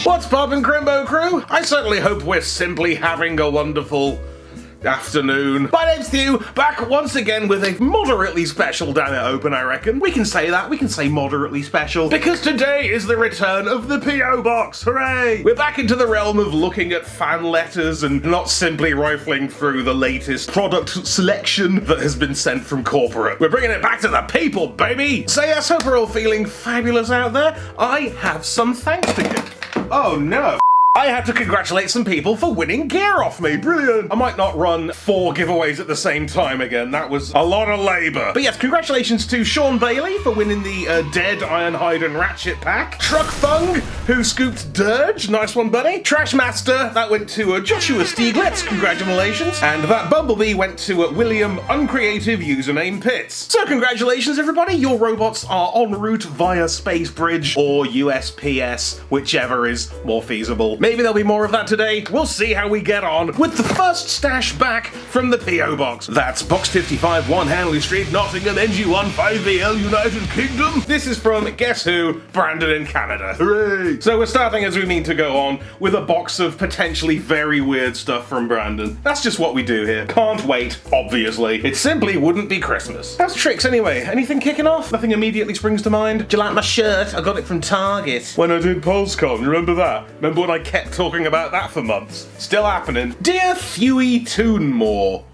What's poppin', Crimbo crew? I certainly hope we're simply having a wonderful afternoon. My name's Thew, back once again with a moderately special Dammit Open, I reckon. We can say that, we can say moderately special, because today is the return of the P.O. Box, hooray! We're back into the realm of looking at fan letters and not simply rifling through the latest product selection that has been sent from corporate. We're bringing it back to the people, baby! So yes, hope we're all feeling fabulous out there. I have some thanks to give. Oh no. I had to congratulate some people for winning gear off me. Brilliant. I might not run 4 giveaways at the same time again. That was a lot of labour. But yes, congratulations to Sean Bailey for winning the Dead Ironhide and Ratchet pack. Truck Thung, who scooped Dirge. Nice one, buddy. Trash Master, that went to Joshua Stieglitz. Congratulations. And that Bumblebee went to William Uncreative Username Pitts. So congratulations, everybody. Your robots are en route via Space Bridge or USPS, whichever is more feasible. Maybe there'll be more of that today. We'll see how we get on with the first stash back from the P.O. Box. That's Box 55, 1 Hanley Street, Nottingham, NG1 5BL, United Kingdom. This is from, guess who? Brandon in Canada. Hooray! So we're starting, as we mean to go on, with a box of potentially very weird stuff from Brandon. That's just what we do here. Can't wait, obviously. It simply wouldn't be Christmas. How's Tricks anyway? Anything kicking off? Nothing immediately springs to mind? Do you like my shirt? I got it from Target. When I did PulseCon, remember that? Remember when I kept talking about that for months? Still happening. Dear Thewy Toonmore.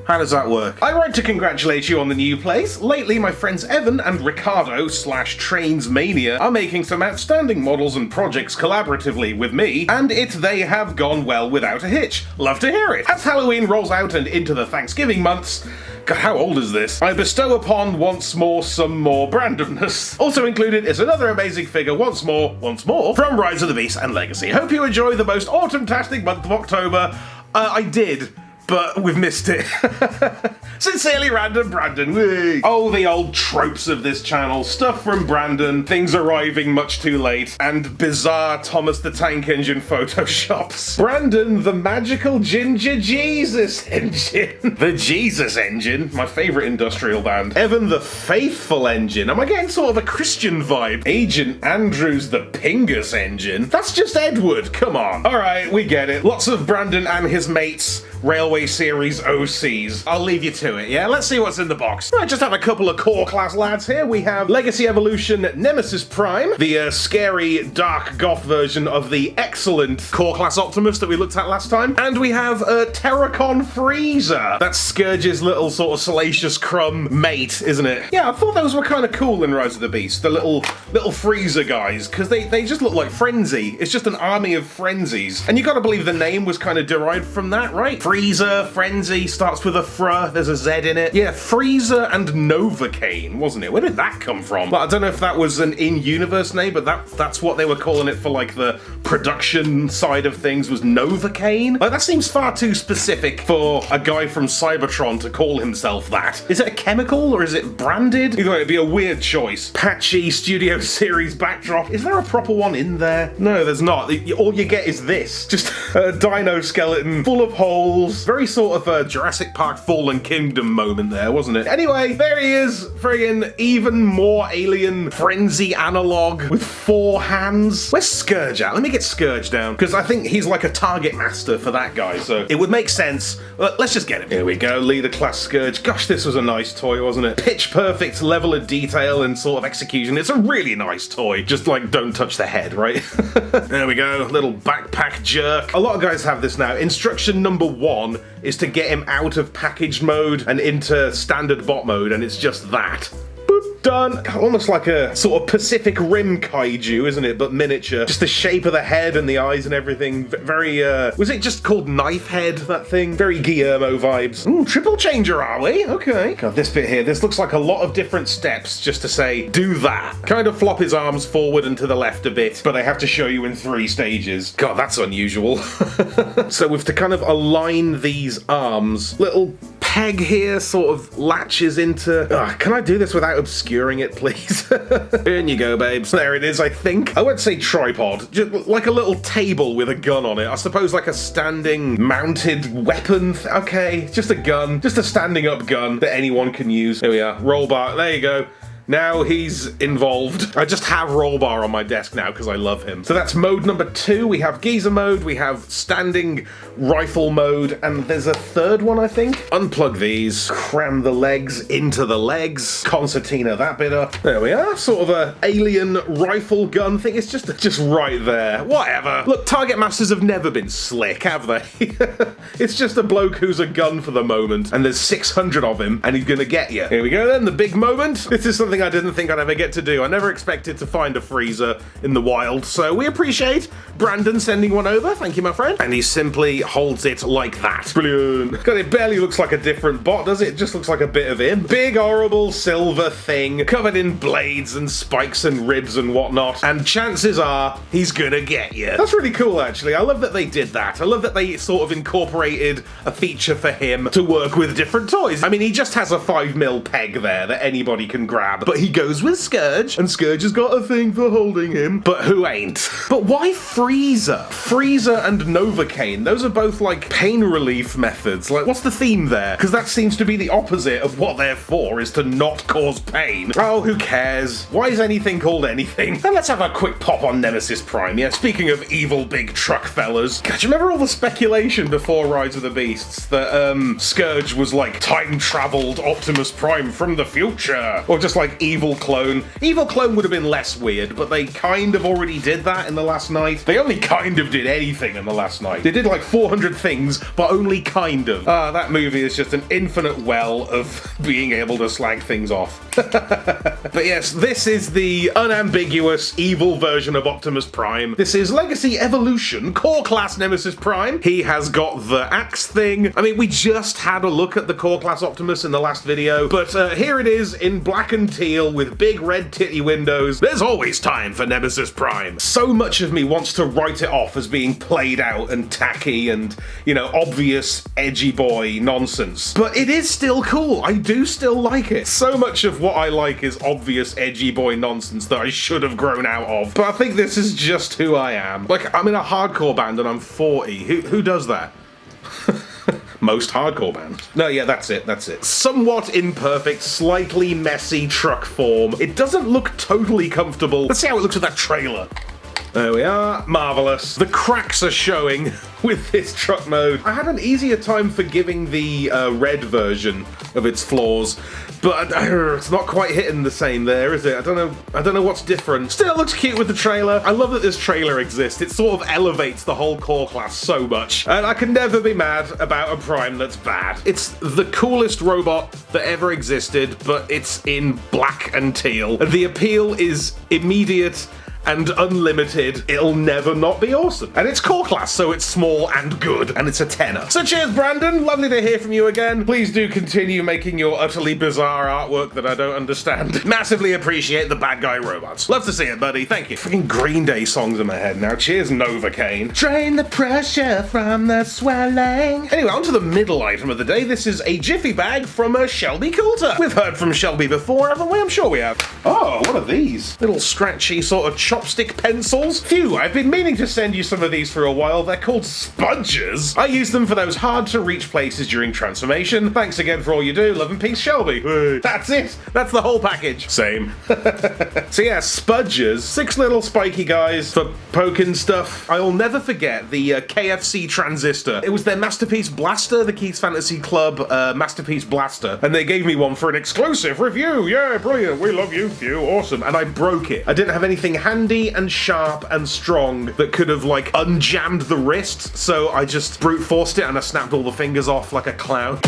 How does that work? I write to congratulate you on the new place. Lately, my friends Evan and Ricardo /Trainsmania are making some outstanding models and projects collaboratively with me, and they have gone well without a hitch. Love to hear it. As Halloween rolls out and into the Thanksgiving months, God, how old is this? I bestow upon once more some more Brandonness. Also included is another amazing figure once more, from Rise of the Beast and Legacy. Hope you enjoy the most autumn-tastic month of October. I did, but we've missed it. Sincerely, Random Brandon. Whee. Oh, the old tropes of this channel. Stuff from Brandon, things arriving much too late, and bizarre Thomas the Tank Engine photoshops. Brandon, the magical Ginger Jesus Engine. The Jesus Engine, my favourite industrial band. Evan, the Faithful Engine. Am I getting sort of a Christian vibe? Agent Andrews, the Pingus Engine. That's just Edward, come on. Alright, we get it. Lots of Brandon and his mates. Railway Series OCs. I'll leave you to it, yeah? Let's see what's in the box. I just have a couple of core class lads here. We have Legacy Evolution Nemesis Prime, the scary dark goth version of the excellent core class Optimus that we looked at last time. And we have Terracon Freezer. That's Scourge's little sort of salacious crumb mate, isn't it? Yeah, I thought those were kind of cool in Rise of the Beast, the little freezer guys, because they just look like Frenzy. It's just an army of frenzies. And you gotta believe the name was kind of derived from that, right? Freezer, Frenzy, starts with a fr, there's a Z in it. Yeah, Freezer and Novocaine, wasn't it? Where did that come from? But I don't know if that was an in-universe name, but that's what they were calling it for, like, the production side of things, was Novocaine? Like, that seems far too specific for a guy from Cybertron to call himself that. Is it a chemical, or is it branded? Either way, it'd be a weird choice. Patchy Studio Series backdrop. Is there a proper one in there? No, there's not. All you get is this. Just a dino skeleton full of holes. Very sort of a Jurassic Park Fallen Kingdom moment there, wasn't it? Anyway, there he is, friggin' even more alien frenzy analog with 4 hands. Where's Scourge at? Let me get Scourge down, because I think he's like a target master for that guy, so it would make sense. Let's just get him. Here we go, Leader Class Scourge. Gosh, this was a nice toy, wasn't it? Pitch perfect level of detail and sort of execution. It's a really nice toy. Just like, don't touch the head, right? There we go, little backpack jerk. A lot of guys have this now. Instruction number 1 is to get him out of packaged mode and into standard bot mode, and it's just that. Boop, done. Almost like a sort of Pacific Rim kaiju, isn't it? But miniature. Just the shape of the head and the eyes and everything. Very, was it just called Knife Head, that thing? Very Guillermo vibes. Ooh, triple changer, are we? Okay. God, this bit here, this looks like a lot of different steps just to say, do that. Kind of flop his arms forward and to the left a bit, but I have to show you in 3 stages. God, that's unusual. So we have to kind of align these arms. Little peg here sort of latches into... can I do this without obscuring it, please? In you go, babes. There it is, I think. I won't say tripod, just like a little table with a gun on it. I suppose like a standing mounted weapon. Okay, just a gun. Just a standing up gun that anyone can use. Here we are. Roll bar. There you go. Now he's involved. I just have Rollbar on my desk now because I love him. So that's mode number 2. We have Geezer mode, we have standing rifle mode, and there's a third one, I think. Unplug these, cram the legs into the legs, concertina that bit up. There we are, sort of a alien rifle gun thing. It's just right there. Whatever. Look, Target Masters have never been slick, have they? It's just a bloke who's a gun for the moment, and there's 600 of him, and he's gonna get you. Here we go then, the big moment. This is something I didn't think I'd ever get to do. I never expected to find a freezer in the wild, so we appreciate Brandon sending one over. Thank you, my friend. And he simply holds it like that. Brilliant. God, it barely looks like a different bot, does it? It just looks like a bit of him. Big, horrible silver thing, covered in blades and spikes and ribs and whatnot, and chances are he's gonna get you. That's really cool, actually. I love that they did that. I love that they sort of incorporated a feature for him to work with different toys. I mean, he just has a 5mm peg there that anybody can grab, but he goes with Scourge, and Scourge has got a thing for holding him, but who ain't? But why Freezer? Freezer and Novocaine, those are both like pain relief methods. Like, what's the theme there? Because that seems to be the opposite of what they're for, is to not cause pain. Oh, who cares? Why is anything called anything? And let's have a quick pop on Nemesis Prime. Yeah, speaking of evil big truck fellas, God, do you remember all the speculation before Rise of the Beasts that Scourge was like time-traveled Optimus Prime from the future? Or just like Evil Clone. Evil Clone would have been less weird, but they kind of already did that in The Last Night. They only kind of did anything in The Last Night. They did like 400 things, but only kind of. That movie is just an infinite well of being able to slag things off. But yes, this is the unambiguous evil version of Optimus Prime. This is Legacy Evolution Core Class Nemesis Prime. He has got the axe thing. I mean, we just had a look at the Core Class Optimus in the last video, but here it is in black and teal with big red titty windows. There's always time for Nemesis Prime. So much of me wants to write it off as being played out and tacky and, you know, obvious edgy boy nonsense. But it is still cool. I do still like it. So much of what I like is obvious edgy boy nonsense that I should have grown out of. But I think this is just who I am. Like, I'm in a hardcore band and I'm 40. Who does that? Most hardcore bands. No, yeah, that's it. Somewhat imperfect, slightly messy truck form. It doesn't look totally comfortable. Let's see how it looks with that trailer. There we are. Marvelous. The cracks are showing with this truck mode. I had an easier time forgiving the red version of its flaws, but it's not quite hitting the same there, is it? I don't know what's different. Still, it looks cute with the trailer. I love that this trailer exists. It sort of elevates the whole core class so much, and I can never be mad about a Prime that's bad. It's the coolest robot that ever existed, but it's in black and teal. The appeal is immediate and unlimited. It'll never not be awesome. And it's core class, so it's small and good, and it's a tenner. So cheers, Brandon. Lovely to hear from you again. Please do continue making your utterly bizarre artwork that I don't understand. Massively appreciate the bad guy robots. Love to see it, buddy. Thank you. Freaking Green Day songs in my head now. Cheers, Novocaine. Drain the pressure from the swelling. Anyway, on to the middle item of the day. This is a Jiffy bag from Shelby Coulter. We've heard from Shelby before, haven't we? I'm sure we have. Oh, what are these? Little scratchy sort of chopstick pencils. Phew, I've been meaning to send you some of these for a while. They're called spudgers. I use them for those hard to reach places during transformation. Thanks again for all you do. Love and peace, Shelby. Hey. That's it. That's the whole package. Same. So yeah, spudgers. 6 little spiky guys for poking stuff. I'll never forget the KFC transistor. It was their Masterpiece Blaster, the Keith's Fantasy Club Masterpiece Blaster. And they gave me one for an exclusive review. Yeah, brilliant. We love you. Phew, awesome. And I broke it. I didn't have anything handy and sharp and strong that could have like unjammed the wrist, so I just brute forced it and I snapped all the fingers off like a clown.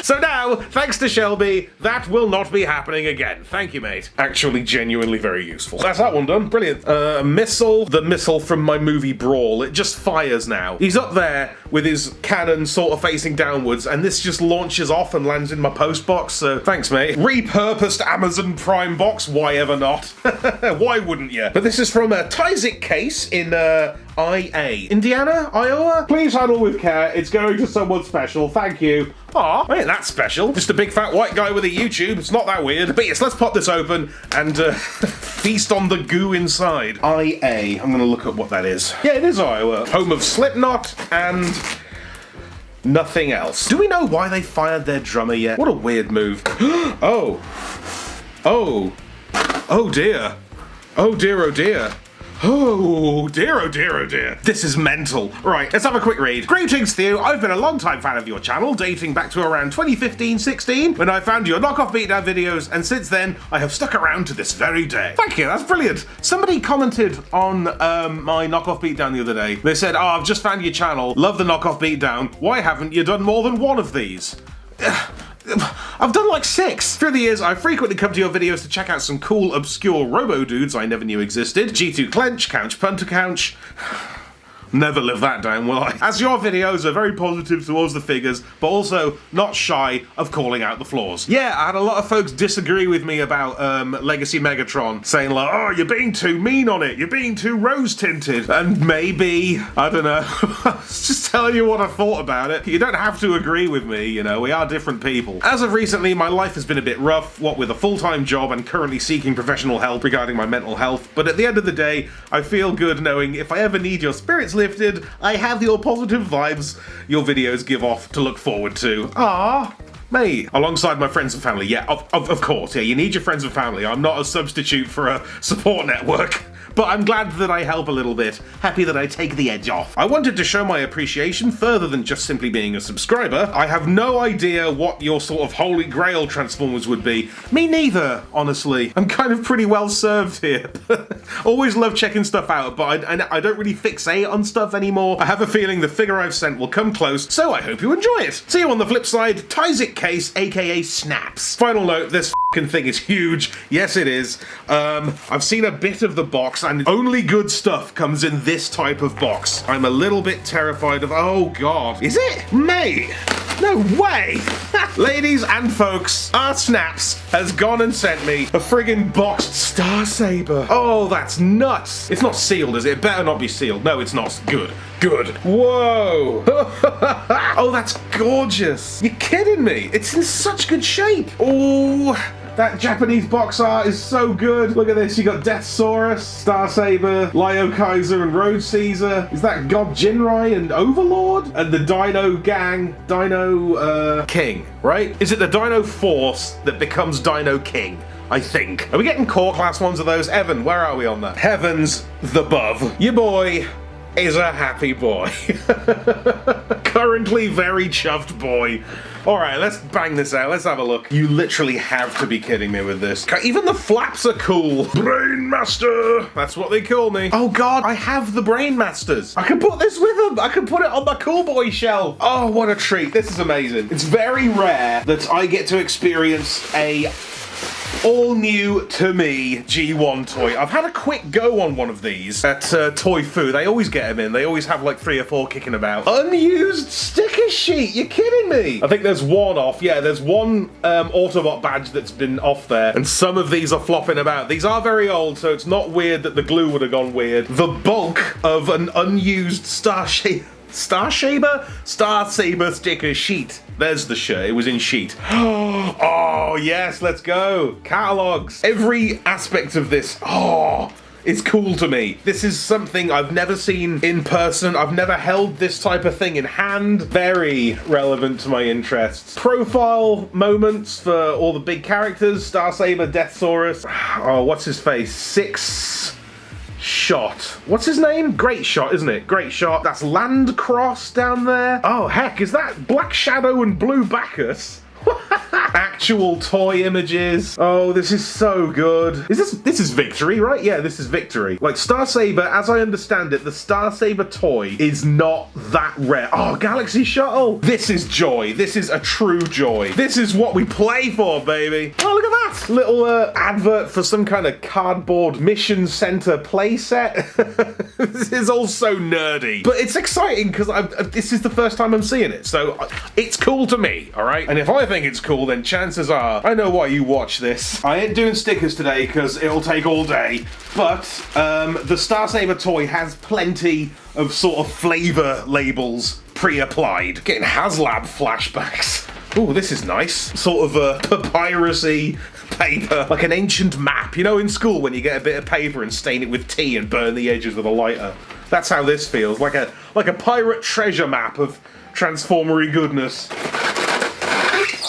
So now, thanks to Shelby, that will not be happening again. Thank you, mate. Actually, genuinely very useful. That's that one done. Brilliant. Missile. The missile from my movie Brawl. It just fires now. He's up there with his cannon sort of facing downwards, and this just launches off and lands in my post box, so thanks, mate. Repurposed Amazon Prime box. Why ever not? Why wouldn't you? But this is from a Tyzik case in, IA. Indiana? Iowa? Please handle with care. It's going to someone special. Thank you. Aw, ain't that special. Just a big fat white guy with a YouTube. It's not that weird. But yes, let's pop this open and feast on the goo inside. IA. I'm gonna look at what that is. Yeah, it is Iowa. Home of Slipknot and Nothing else. Do we know why they fired their drummer yet? What a weird move. Oh. Oh. Oh dear. Oh dear, oh dear. Oh dear, oh dear, oh dear. This is mental. Right, let's have a quick read. Greetings, Theo. I've been a long-time fan of your channel, dating back to around 2015-16, when I found your knockoff beatdown videos, and since then, I have stuck around to this very day. Thank you, that's brilliant. Somebody commented on my knockoff beatdown the other day. They said, oh, I've just found your channel, love the knockoff beatdown. Why haven't you done more than one of these? I've done like 6. Through the years, I've frequently come to your videos to check out some cool, obscure robo-dudes I never knew existed. G2 Clench, Couch Punter Couch. Never live that down, will I? As your videos are very positive towards the figures, but also not shy of calling out the flaws. Yeah, I had a lot of folks disagree with me about Legacy Megatron, saying like, oh, you're being too mean on it, you're being too rose-tinted. And maybe, I don't know, just telling you what I thought about it. You don't have to agree with me, you know, we are different people. As of recently, my life has been a bit rough, what with a full-time job and currently seeking professional help regarding my mental health, but at the end of the day, I feel good knowing if I ever need your spirits lifted, I have your positive vibes your videos give off to look forward to. Ah, mate. Alongside my friends and family, yeah, of course, yeah, you need your friends and family. I'm not a substitute for a support network. But I'm glad that I help a little bit, happy that I take the edge off. I wanted to show my appreciation further than just simply being a subscriber. I have no idea what your sort of holy grail Transformers would be. Me neither, honestly. I'm kind of pretty well served here. Always love checking stuff out, but I don't really fixate on stuff anymore. I have a feeling the figure I've sent will come close, so I hope you enjoy it. See you on the flip side, Tyzik Case, aka Snaps. Final note, this f***ing thing is huge. Yes, it is. I've seen a bit of the box, and only good stuff comes in this type of box. I'm a little bit terrified of, oh god. Is it? Mate, no way. Ladies and folks, our Snaps has gone and sent me a friggin' boxed Star Saber. Oh, that's nuts. It's not sealed, is it? It better not be sealed. No, it's not. Good. Good. Whoa. Oh, that's gorgeous. You're kidding me. It's in such good shape. Oh. That Japanese box art is so good. Look at this. You got Deathsaurus, Star Saber, Lio Kaiser, and Road Caesar. Is that God Jinrai and Overlord? And the Dino Gang, Dino King, right? Is it the Dino Force that becomes Dino King? I think. Are we getting core class ones of those? Evan, where are we on that? Heavens above. Your boy is a happy boy. Currently very chuffed boy. Alright, let's bang this out. Let's have a look. You literally have to be kidding me with this. Even the flaps are cool. Brain Master! That's what they call me. Oh god, I have the Brain Masters. I can put this with them. I can put it on my cool boy shelf. Oh, what a treat. This is amazing. It's very rare that I get to experience a all new to me G1 toy. I've had a quick go on one of these at Toy Fu. They always get them in. They always have like 3 or 4 kicking about. Unused sticker sheet. You're kidding me. I think there's one off. Yeah, there's one Autobot badge that's been off there, and some of these are flopping about. These are very old, so it's not weird that the glue would have gone weird. The bulk of an unused Star Saber sticker sheet. There's the shirt. It was in sheet. Oh, yes, let's go. Catalogs. Every aspect of this. Oh, it's cool to me. This is something I've never seen in person. I've never held this type of thing in hand. Very relevant to my interests. Profile moments for all the big characters. Star Saber, Deathsaurus. Oh, what's his face? 6 Shot. What's his name? Great Shot, isn't it? Great Shot. That's Landcross down there. Oh, heck, is that Black Shadow and Blue Bacchus? Actual toy images. Oh, this is so good. This is Victory, right? Yeah, this is Victory. Like, Star Saber, as I understand it, the Star Saber toy is not that rare. Oh, Galaxy Shuttle. This is joy. This is a true joy. This is what we play for, baby. Oh, look at that. Little advert for some kind of cardboard mission center playset. This is all so nerdy. But it's exciting because this is the first time I'm seeing it. So it's cool to me, all right? And if I think it's cool, then chances are I know why you watch this. I ain't doing stickers today because it'll take all day, but the Star Saber toy has plenty of sort of flavor labels pre-applied. Getting HasLab flashbacks. Ooh, this is nice. Sort of a papyrus-y paper, like an ancient map. You know, in school when you get a bit of paper and stain it with tea and burn the edges with a lighter. That's how this feels, like a pirate treasure map of transformery goodness.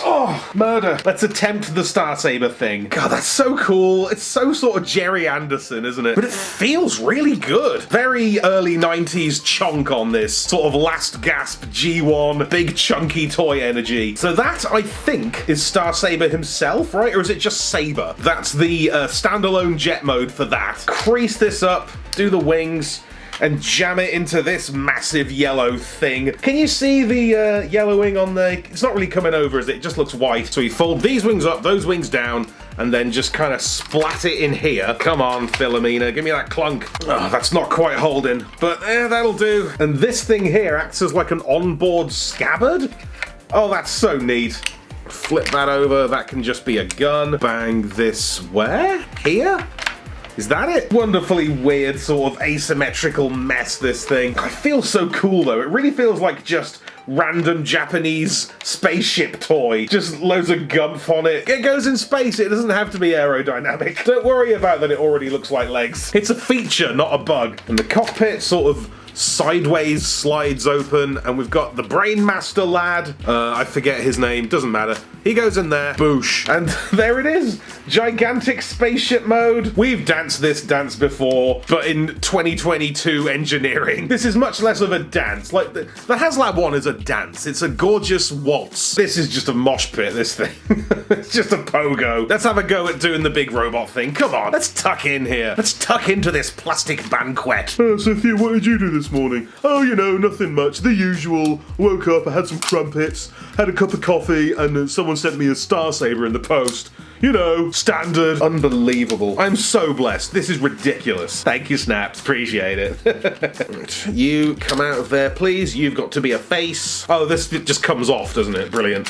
Oh, murder. Let's attempt the Star Saber thing. God, that's so cool. It's so sort of Jerry Anderson, isn't it? But it feels really good. Very early 90s chunk on this. Sort of last gasp G1, big chunky toy energy. So that, I think, is Star Saber himself, right? Or is it just Saber? That's the standalone jet mode for that. Crease this up, do the wings, and jam it into this massive yellow thing. Can you see the yellowing on the... It's not really coming over, is it? It just looks white. So we fold these wings up, those wings down, and then just kind of splat it in here. Come on, Philomena, give me that clunk. Oh, that's not quite holding, but that'll do. And this thing here acts as like an onboard scabbard. Oh, that's so neat. Flip that over, that can just be a gun. Bang this where? Here? Is that it? Wonderfully weird, sort of asymmetrical mess, this thing. I feel so cool, though. It really feels like just random Japanese spaceship toy. Just loads of gumph on it. It goes in space. It doesn't have to be aerodynamic. Don't worry about that it already looks like legs. It's a feature, not a bug. And the cockpit sort of sideways slides open, and we've got the Brainmaster lad. I forget his name, doesn't matter. He goes in there, boosh, and there it is. Gigantic spaceship mode. We've danced this dance before, but in 2022 engineering. This is much less of a dance. Like, the HasLab one is a dance. It's a gorgeous waltz. This is just a mosh pit, this thing. It's just a pogo. Let's have a go at doing the big robot thing. Come on, let's tuck in here. Let's tuck into this plastic banquet. Sophia, what did you do this morning? Oh, you know, nothing much. The usual. Woke up, I had some crumpets, had a cup of coffee, and someone sent me a Star Saber in the post. You know, standard. Unbelievable. I'm so blessed. This is ridiculous. Thank you, Snaps. Appreciate it. You come out of there, please. You've got to be a face. Oh, this just comes off, doesn't it? Brilliant.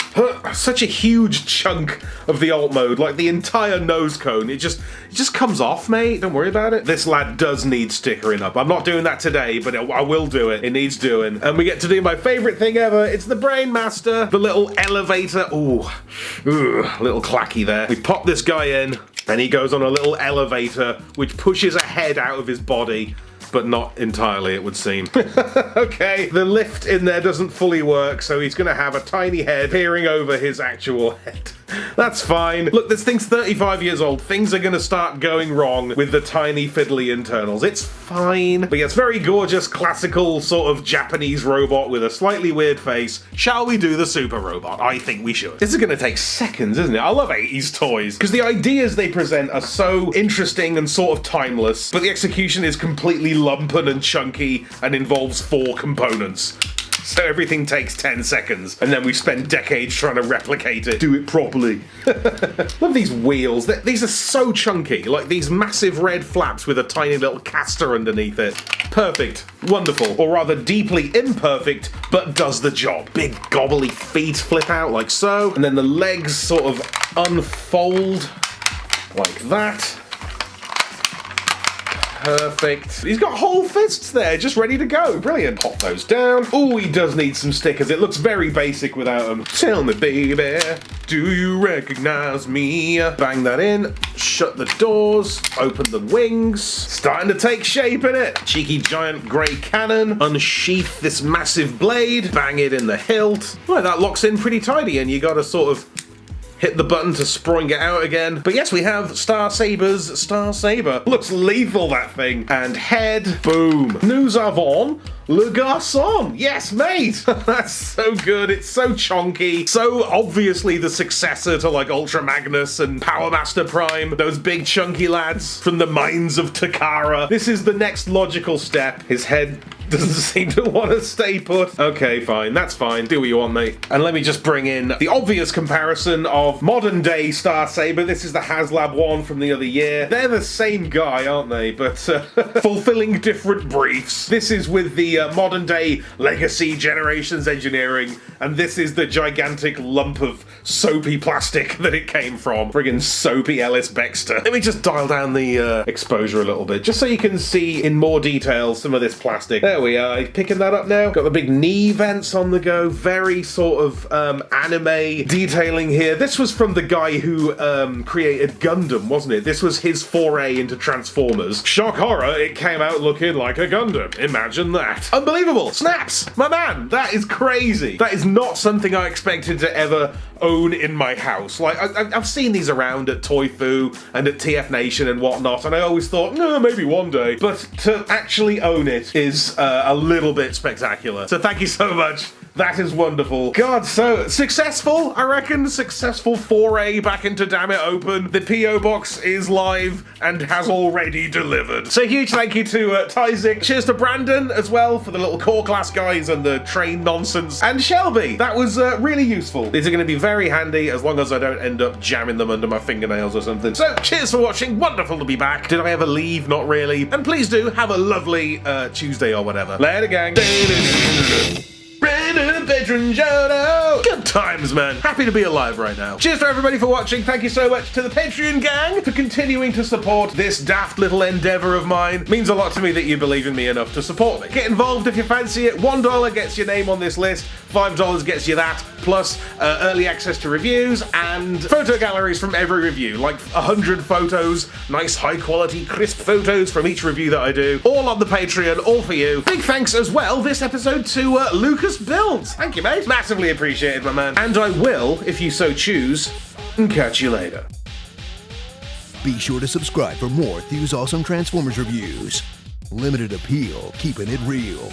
Such a huge chunk of the alt mode, like the entire nose cone. It just comes off, mate. Don't worry about it. This lad does need stickering up. I'm not doing that today, but I will do it. It needs doing. And we get to do my favorite thing ever. It's the Brainmaster. The little elevator. Ooh, a little clacky there. We pop this guy in, and he goes on a little elevator, which pushes a head out of his body. But not entirely, it would seem. Okay, the lift in there doesn't fully work, so he's gonna have a tiny head peering over his actual head. That's fine. Look, this thing's 35 years old. Things are gonna start going wrong with the tiny fiddly internals. It's fine. But yeah, it's very gorgeous, classical sort of Japanese robot with a slightly weird face. Shall we do the super robot? I think we should. This is gonna take seconds, isn't it? I love 80s toys, because the ideas they present are so interesting and sort of timeless, but the execution is completely lumpen and chunky and involves 4 components. So everything takes 10 seconds, and then we spend decades trying to replicate it. Do it properly. Love these wheels. These are so chunky, like these massive red flaps with a tiny little caster underneath it. Perfect. Wonderful. Or rather, deeply imperfect, but does the job. Big gobbly feet flip out like so, and then the legs sort of unfold like that. Perfect. He's got whole fists there, just ready to go. Brilliant. Pop those down. Oh, he does need some stickers. It looks very basic without them. Tell me, baby, do you recognize me? Bang that in. Shut the doors. Open the wings. Starting to take shape in it. Cheeky giant grey cannon. Unsheath this massive blade. Bang it in the hilt. Well, that locks in pretty tidy, and you gotta sort of hit the button to spring it out again. But yes, we have Star Saber's Star Saber. Looks lethal, that thing. And head, boom. Nous avons le garçon. Yes, mate. That's so good. It's so chonky. So obviously the successor to like Ultra Magnus and Power Master Prime. Those big chunky lads from the mines of Takara. This is the next logical step. His head doesn't seem to want to stay put. Okay, fine. That's fine. Do what you want, mate. And let me just bring in the obvious comparison of modern day Star Saber. This is the HasLab one from the other year. They're the same guy, aren't they? But fulfilling different briefs. This is with the modern day legacy generations engineering. and this is the gigantic lump of soapy plastic that it came from. Friggin' soapy Ellis Bextor. Let me just dial down the exposure a little bit, just so you can see in more detail some of this plastic. There we are. Picking that up now. Got the big knee vents on the go. Very sort of anime detailing here. This was from the guy who created Gundam, wasn't it? This was his foray into Transformers. Shock horror, it came out looking like a Gundam. Imagine that. Unbelievable. Snaps! My man, that is crazy. That is not something I expected to ever own in my house. Like, I've seen these around at Toy Foo and at TF Nation and whatnot, and I always thought, no, maybe one day. But to actually own it is a little bit spectacular. So thank you so much. That is wonderful. God, so successful, I reckon. Successful foray back into Dammit Open. The P.O. Box is live and has already delivered. So huge thank you to Tyzik. Cheers to Brandon as well for the little core class guys and the train nonsense. And Shelby, that was really useful. These are going to be very handy as long as I don't end up jamming them under my fingernails or something. So cheers for watching. Wonderful to be back. Did I ever leave? Not really. And please do have a lovely Tuesday or whatever. Later, gang. Bedroom Jono! Good times, man. Happy to be alive right now. Cheers to everybody for watching. Thank you so much to the Patreon gang for continuing to support this daft little endeavor of mine. It means a lot to me that you believe in me enough to support me. Get involved if you fancy it. $1 gets your name on this list. $5 gets you that, plus early access to reviews and photo galleries from every review, like 100 photos, nice high quality crisp photos from each review that I do, all on the Patreon, all for you. Big thanks as well this episode to Lucas Builds. Thank you, mate. Massively appreciated, my man. And I will, if you so choose, catch you later. Be sure to subscribe for more Thew's awesome Transformers reviews. Limited appeal, keeping it real.